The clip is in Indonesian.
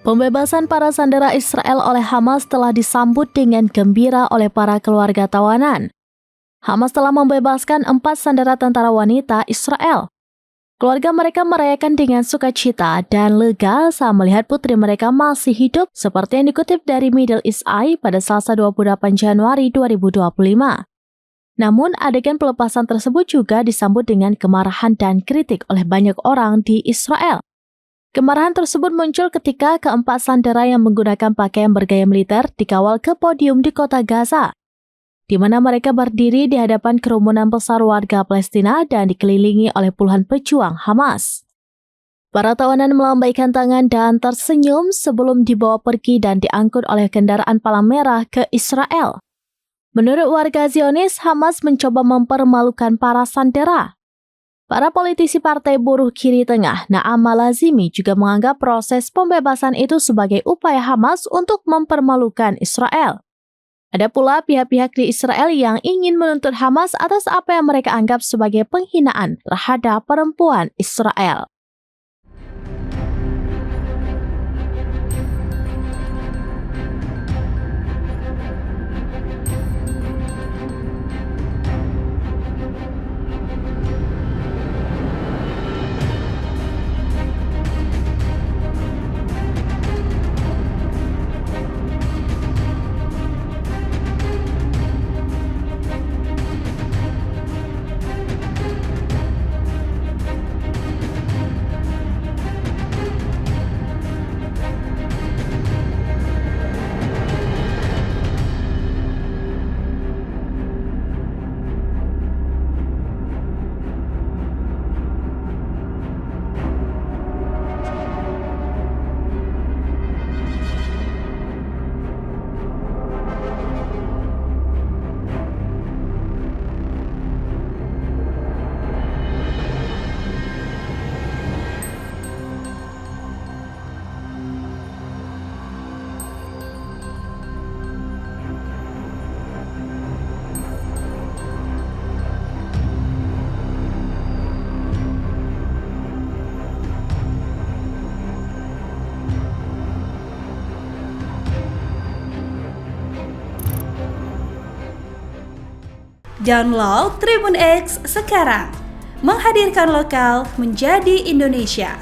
Pembebasan para sandera Israel oleh Hamas telah disambut dengan gembira oleh para keluarga tawanan. Hamas telah membebaskan 4 sandera tentara wanita Israel. Keluarga mereka merayakan dengan sukacita dan lega saat melihat putri mereka masih hidup, seperti yang dikutip dari Middle East Eye pada Selasa 28 Januari 2025. Namun, adegan pelepasan tersebut juga disambut dengan kemarahan dan kritik oleh banyak orang di Israel. Kemarahan tersebut muncul ketika keempat sandera yang menggunakan pakaian bergaya militer dikawal ke podium di kota Gaza, di mana mereka berdiri di hadapan kerumunan besar warga Palestina dan dikelilingi oleh puluhan pejuang Hamas. Para tawanan melambaikan tangan dan tersenyum sebelum dibawa pergi dan diangkut oleh kendaraan palang merah ke Israel. Menurut warga Zionis, Hamas mencoba mempermalukan para sandera. Para politisi Partai Buruh Kiri Tengah, Naam Malazimi, juga menganggap proses pembebasan itu sebagai upaya Hamas untuk mempermalukan Israel. Ada pula pihak-pihak di Israel yang ingin menuntut Hamas atas apa yang mereka anggap sebagai penghinaan terhadap perempuan Israel. Download Tribun X sekarang, menghadirkan lokal menjadi Indonesia.